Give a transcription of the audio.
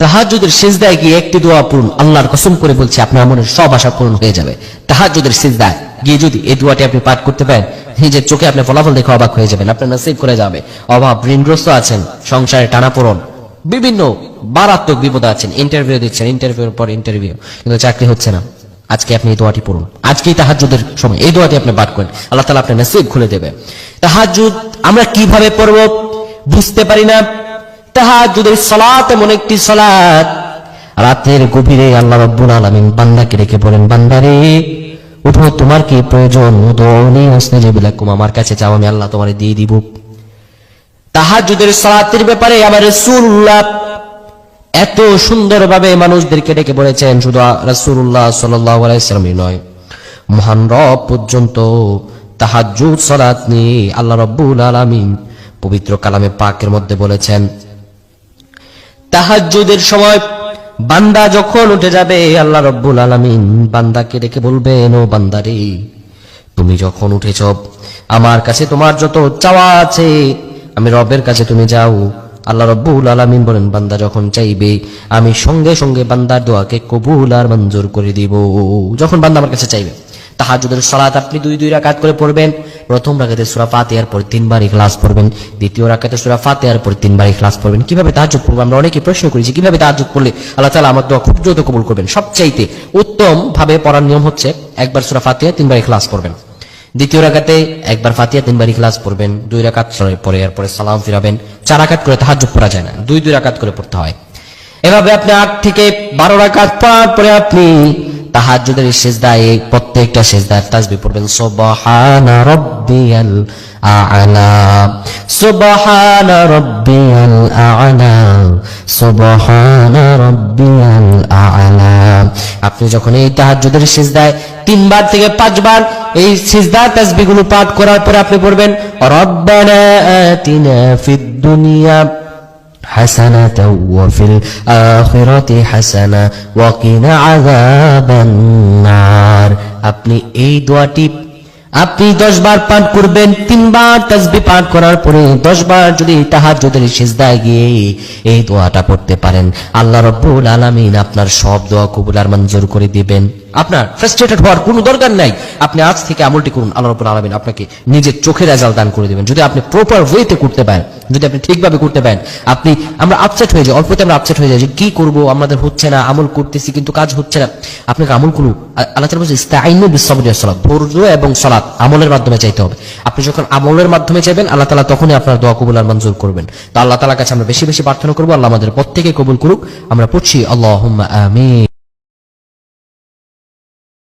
তাহাজ্জুদের সিজদায় গিয়ে একটি দোয়া পড়ুন, আল্লাহর কসম করে বলছি আপনার মনের সব আশা পূরণ হয়ে যাবে। তাহাজ্জুদের সিজদায় গিয়ে যদি এই দোয়াটি আপনি পাঠ করতে পারেন, নিজের চোখে আপনি ফলাফল দেখে অবাক হয়ে যাবেন। আপনার নসিব করে যাবে। অভাব ঋণগ্রস্ত আছেন, সংসারে টানাপোড়েন, বিভিন্ন মারাত্মক বিপদ আছেন, ইন্টারভিউ দিচ্ছেন, ইন্টারভিউর পর ইন্টারভিউ, কিন্তু চাকরি হচ্ছে না, আজকে আপনি এই দোয়াটি পড়ুন। আজকেই তাহাজ্জুদের সময় এই দোয়াটি আপনি পাঠ করেন, আল্লাহ তাআলা আপনার নসিব খুলে দেবে। তাহাজ্জুদ আমরা কিভাবে পড়ব বুঝতে পারি না। তাহাজ্জুদের সালাত এমন একটি সালাত, রাতের গভীরে আল্লাহ রাব্বুল আলামিন বান্দাকে ডেকে বলেন, বান্দারে উঠো, তোমার কি প্রয়োজন? উদউনি আস্তাজিব লাকুম, আমার কাছে চাও, আমি আল্লাহ তোমারে দিয়ে দিব। তাহাজ্জুদের সালাতের ব্যাপারে আমার রাসূলুল্লাহ এত সুন্দরভাবে মানুষদেরকে ডেকে বলেছেন, শুধু রাসূলুল্লাহ সাল্লাল্লাহু আলাইহি ওয়াসাল্লামই নয়, মহান রব পর্যন্ত তাহাজ্জুদ সালাত নিয়ে আল্লাহ রাব্বুল আলামিন পবিত্র কালামে পাকের মধ্যে বলেছেন, তাহাজ্জুদের সময় বান্দা যখন উঠে যাবে, আল্লাহ রাব্বুল আলামিন বান্দাকে ডেকে বলবেন, ও বান্দারে তুমি যখন উঠেছ, আমার কাছে তোমার যত চাওয়া আছে, আমি রবের কাছে তুমি যাও। আল্লাহ রাব্বুল আলামিন বলেন, বান্দা যখন চাইবে আমি সঙ্গে সঙ্গে বান্দার দোয়াকে কবুল আর মঞ্জুর করে দিব, যখন বান্দা আমার কাছে চাইবে। তাহাজ্জুদের সালাত আপনি 2 রাকাত করে পড়বেন। প্রথম রাকাতে সূরা ফাতিহার পর 3 বার ইখলাস পড়বেন, দ্বিতীয় রাকাতে সূরা ফাতিহার পর 3 বার ইখলাস পড়বেন। কিভাবে তাহাজ্জুদ পড়ব? আমরা অনেকে প্রশ্ন করি যে কিভাবে তাহাজ্জুদ পড়লে আল্লাহ তাআলা আমার দোয়া খুব দ্রুত কবুল করবেন। সবচাইতে উত্তম ভাবে পড়ার নিয়ম হচ্ছে, একবার সূরা ফাতিহা 3 বার ইখলাস পড়বেন, দ্বিতীয় রাকাতে একবার ফাতিহা 3 বার ইখলাস পড়বেন, 2 রাকাত পরে এরপরে সালাম ফিরাবেন। 4 রাকাত করে তাহাজ্জুদ পড়া যায় না, 2 রাকাত করে পড়তে হয়। এভাবে আপনি 8 থেকে 12 রাকাত পড়ার পরে আপনি তাহাজ্জুদের সিজদায় প্রত্যেকটা সিজদায় তাসবিহ পড়বেন, সুবহানা রাব্বিয়াল আ'লা, সুবহানা রাব্বিয়াল আ'লা, সুবহানা রাব্বিয়াল আ'লা। আপনি যখন এই তাহাজ্জুদের সিজদায় 3 বার থেকে 5 বার এই সিজদা তাসবিহগুলো পাঠ করার পরে আপনি পড়বেন, রব্বানা আতিনা ফিদ দুনিয়া হাসানাতাও ওয়া ফিল আখিরাতি হাসানা ওয়া কিনা আযাবান নার। আপনি এই দোয়াটি আপনি 10 বার পাঠ করবেন। 3 বার তাসবিহ পাঠ করার পরে 10 বার যদি তাহাজ্জুদের সিজদায় গিয়ে এই দোয়াটা পড়তে পারেন, আল্লাহ রাব্বুল আলামিন আপনার সব দোয়া কবুল আর মঞ্জুর করে দিবেন। আপনার ফ্রাস্ট্রেটেড হওয়ার কোনো দরকার নাই। আপনি আজ থেকে আমলটি করুন, আল্লাহ রাব্বুল আলামিন আপনাকে নিজের চোখের রেজাল্ট দান করে দিবেন। যদি আপনি প্রপার ওয়েতে করতে পারেন, যদি আপনি ঠিকভাবে করতে পারেন, আমরা আপসেট হয়ে যাই, অল্পতে আমরা আপসেট হয়ে যাই যে কি করব, আমাদের হচ্ছে না, আমল করতেছি কিন্তু কাজ হচ্ছে না। আপনাকে আমল করুন। আল্লাহ তাআলা বলেছেন, ইস্তাঈনু বিস-সাবরি ওয়াস-সালাত, ধৈর্য এবং সালাত আমলের মাধ্যমে চাইতে হবে। আপনি যখন আমলের মাধ্যমে চাইবেন, আল্লাহ তাআলা তখনই আপনার দোয়া কবুল আর মঞ্জুর করবেন। তো আল্লাহ তাআলার কাছে আমরা বেশি বেশি প্রার্থনা করব, আল্লাহ আমাদের প্রত্যেককে কবুল করুক। আমরা পড়ছি, আল্লাহুম্মা আমিন।